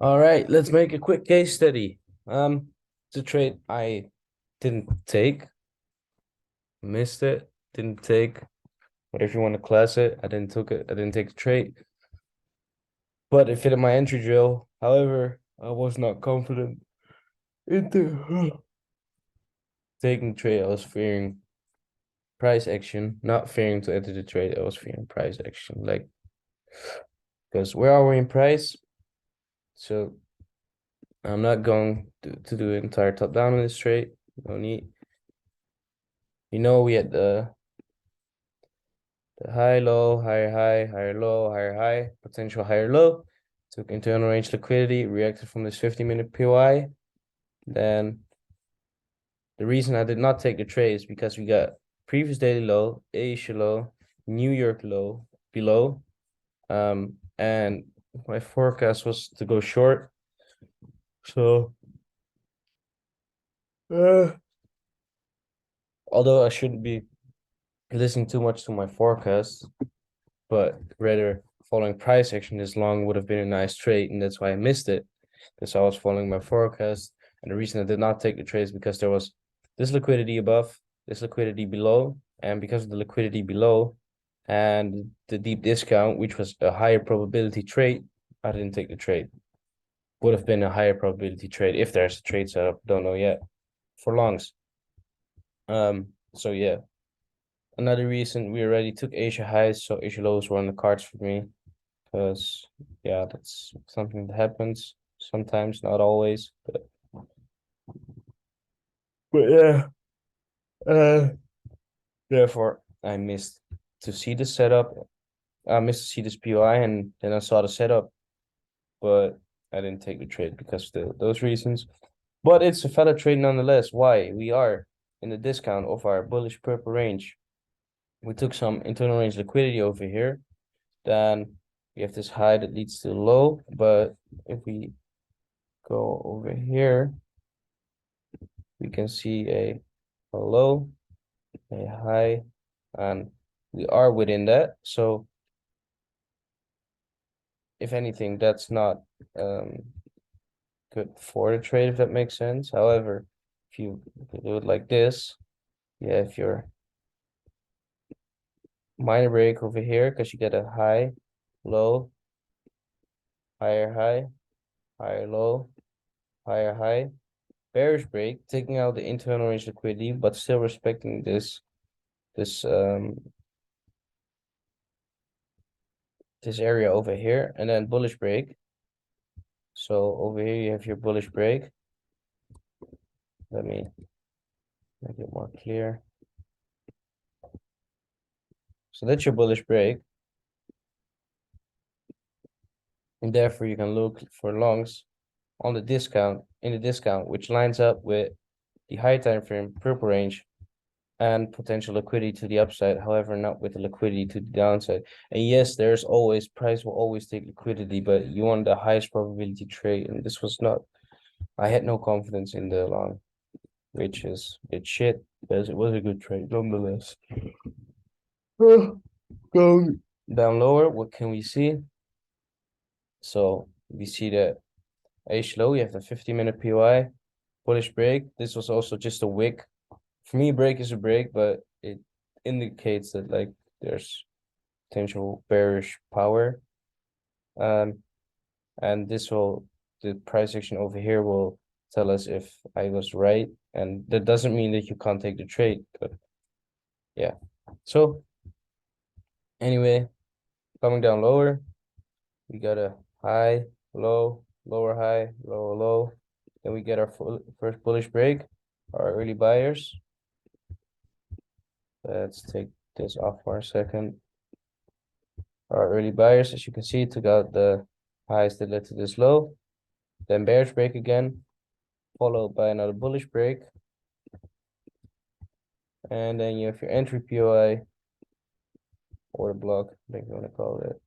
All right, let's make a quick case study. It's a trade I didn't take, missed it, didn't take, whatever you want to class it. I didn't take the trade, but it fitted my entry drill. However, I was not confident into taking the trade. I was fearing price action, not fearing to enter the trade. I was fearing price action, like because where are we in price? So I'm not going to do an entire top down on this trade. No need. We had the high, low, higher low, higher high, potential higher low. Took internal range liquidity, reacted from this 50-minute PY. Then the reason I did not take the trade is because we got previous daily low, Asia low, New York low below. And my forecast was to go short. So uh, although I shouldn't be listening too much to my forecast, but rather following price action this long would have been a nice trade, and that's why I missed it. Because I was following my forecast. And the reason I did not take the trade is because there was this liquidity above, this liquidity below, and because of the liquidity below and the deep discount, which was a higher probability trade, I didn't take the trade. Would have been a higher probability trade if there's a trade setup, don't know yet, for longs. So yeah. Another reason we already took Asia highs, so Asia lows were on the cards for me. Because yeah, that's something that happens sometimes, not always, but yeah. Uh, Therefore, I missed to see the setup. I missed to see this POI, and then I saw the setup, but I didn't take the trade because of those reasons. But it's a valid trade nonetheless. Why? We are in the discount of our bullish purple range. We took some internal range liquidity over here. Then we have this high that leads to low. But if we go over here, we can see a low, a high, and we are within that. So if anything, that's not good for the trade, if that makes sense. However, if you do it like this, yeah, if your minor break over here, because you get a high, low, higher, higher low, higher high, bearish break, taking out the internal range liquidity, but still respecting this this area over here, and then bullish break. So over here you have your bullish break. Let me make it more clear. So that's your bullish break. And therefore you can look for longs on the discount, which lines up with the high time frame purple range and potential liquidity to the upside, however, not with the liquidity to the downside. And yes, there's always price will always take liquidity, but you want the highest probability trade. And this was not, I had no confidence in the long, which is it's shit, because it was a good trade nonetheless. Going down lower, what can we see? So we see that H low, you have the 50-minute POI, bullish break. This was also just a wick. For me, break is a break, but it indicates that like there's potential bearish power. And the price action over here will tell us if I was right. And that doesn't mean that you can't take the trade, but yeah. So anyway, coming down lower, we got a high, low, lower high, lower low. Then we get our first bullish break, our early buyers. Let's take this off for a second. Our early buyers, as you can see, took out the highs that led to this low. Then bearish break again, followed by another bullish break. And then you have your entry POI or the block, I think you want to call it.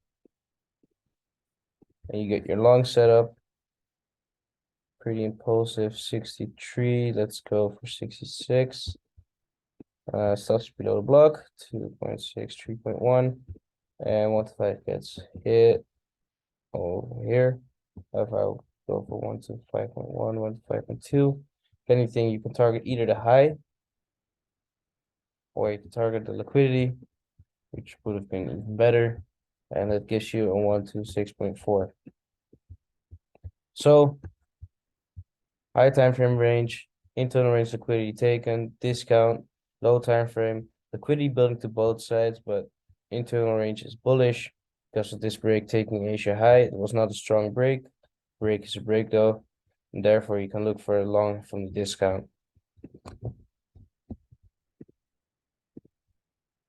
And you get your long setup. Pretty impulsive, 63. Let's go for 66. Stops below the block, 2.6, 3.1. And 1 to 5 gets hit over here. If I go for 1 to 5.1, 1 to 5.2. If anything, you can target either the high or you can target the liquidity, which would have been even better. And that gives you a 1 to 6.4. So high time frame range, internal range liquidity taken, discount, low time frame, liquidity building to both sides, but internal range is bullish because of this break taking Asia high. It was not a strong break. Break is a break though, and therefore you can look for a long from the discount.